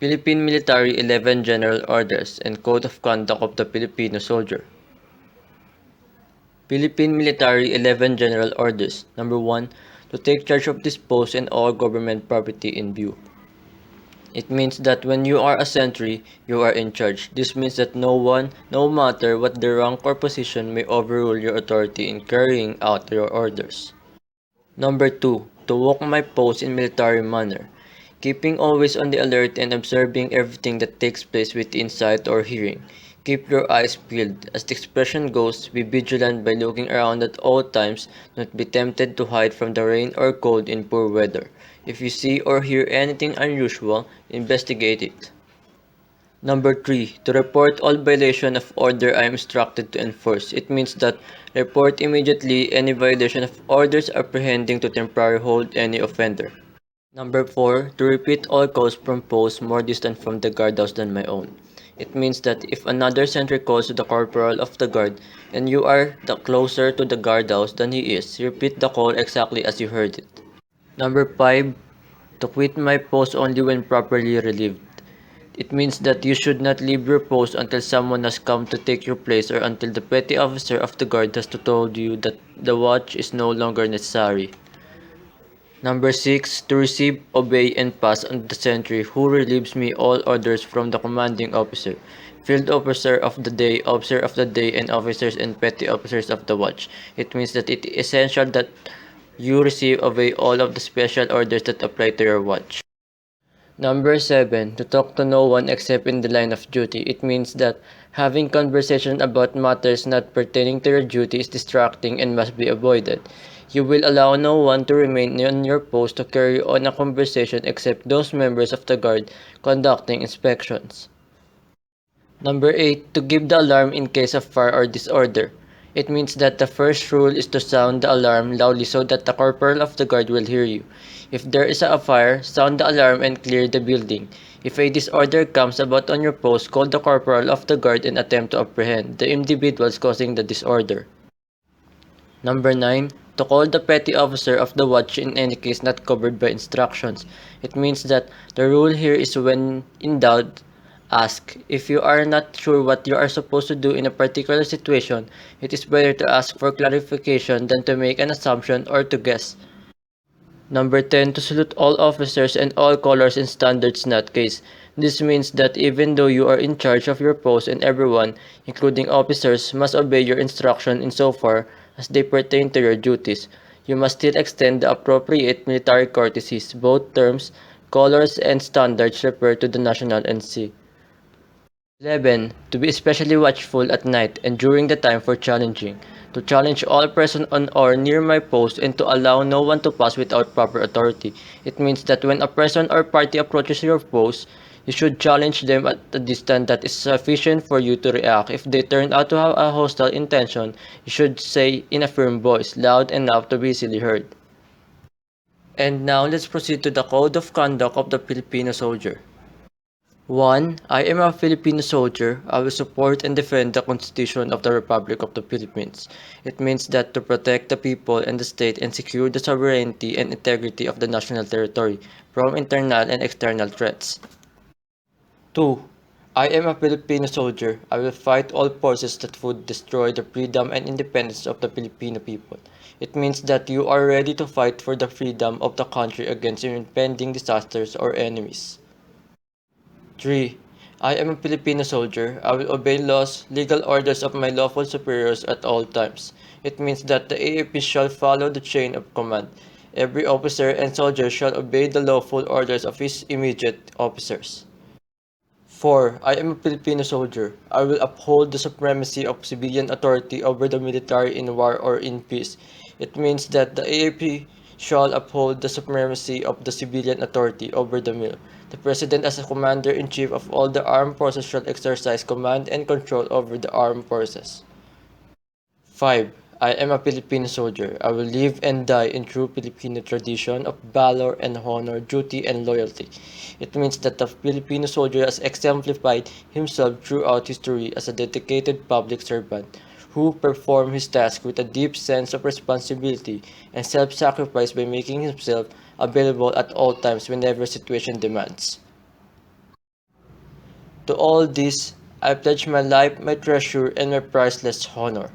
Philippine Military 11 General Orders and Code of Conduct of the Filipino Soldier. Philippine Military 11 General Orders. Number 1. To take charge of this post and all government property in view. It means that when you are a sentry, you are in charge. This means that no one, no matter what their rank or position, may overrule your authority in carrying out your orders. Number 2. To walk my post in military manner. Keeping always on the alert and observing everything that takes place within sight or hearing. Keep your eyes peeled. As the expression goes, be vigilant by looking around at all times, not be tempted to hide from the rain or cold in poor weather. If you see or hear anything unusual, investigate it. Number 3. To report all violation of order I am instructed to enforce. It means that report immediately any violation of orders apprehending to temporarily hold any offender. Number 4. To repeat all calls from posts more distant from the guardhouse than my own. It means that if another sentry calls to the corporal of the guard and you are closer to the guardhouse than he is, repeat the call exactly as you heard it. Number 5. To quit my post only when properly relieved. It means that you should not leave your post until someone has come to take your place or until the petty officer of the guard has told you that the watch is no longer necessary. Number 6. To receive, obey, and pass on the sentry who relieves me all orders from the commanding officer, field officer of the day, and officers and petty officers of the watch. It means that it is essential that you receive, obey all of the special orders that apply to your watch. Number 7. To talk to no one except in the line of duty. It means that having conversation about matters not pertaining to your duty is distracting and must be avoided. You will allow no one to remain on your post to carry on a conversation except those members of the guard conducting inspections. Number 8. To give the alarm in case of fire or disorder. It means that the first rule is to sound the alarm loudly so that the corporal of the guard will hear you. If there is a fire, sound the alarm and clear the building. If a disorder comes about on your post, call the corporal of the guard and attempt to apprehend the individuals causing the disorder. Number 9. To call the petty officer of the watch in any case not covered by instructions. It means that the rule here is when in doubt, ask. If you are not sure what you are supposed to do in a particular situation, it is better to ask for clarification than to make an assumption or to guess. Number 10. To salute all officers and all colors and standards in that case. This means that even though you are in charge of your post and everyone, including officers, must obey your instruction insofar as they pertain to your duties, you must still extend the appropriate military courtesies. Both terms, colors, and standards refer to the national NC. 11. To be especially watchful at night and during the time for challenging. To challenge all present on or near my post and to allow no one to pass without proper authority. It means that when a person or party approaches your post, you should challenge them at a distance that is sufficient for you to react. If they turn out to have a hostile intention, you should say in a firm voice, loud enough to be easily heard. And now let's proceed to the Code of Conduct of the Filipino Soldier. 1. I am a Filipino soldier. I will support and defend the Constitution of the Republic of the Philippines. It means that to protect the people and the state and secure the sovereignty and integrity of the national territory from internal and external threats. 2. I am a Filipino soldier. I will fight all forces that would destroy the freedom and independence of the Filipino people. It means that you are ready to fight for the freedom of the country against impending disasters or enemies. 3. I am a Filipino soldier. I will obey laws, legal orders of my lawful superiors at all times. It means that the AAP shall follow the chain of command. Every officer and soldier shall obey the lawful orders of his immediate officers. 4. I am a Filipino soldier. I will uphold the supremacy of civilian authority over the military in war or in peace. It means that the AAP shall uphold the supremacy of the civilian authority over the military. The President as a Commander-in-Chief of all the armed forces shall exercise command and control over the armed forces. 5. I am a Filipino soldier. I will live and die in true Filipino tradition of valor and honor, duty and loyalty. It means that the Filipino soldier has exemplified himself throughout history as a dedicated public servant who performed his task with a deep sense of responsibility and self-sacrifice by making himself available at all times whenever situation demands. To all this, I pledge my life, my treasure, and my priceless honor.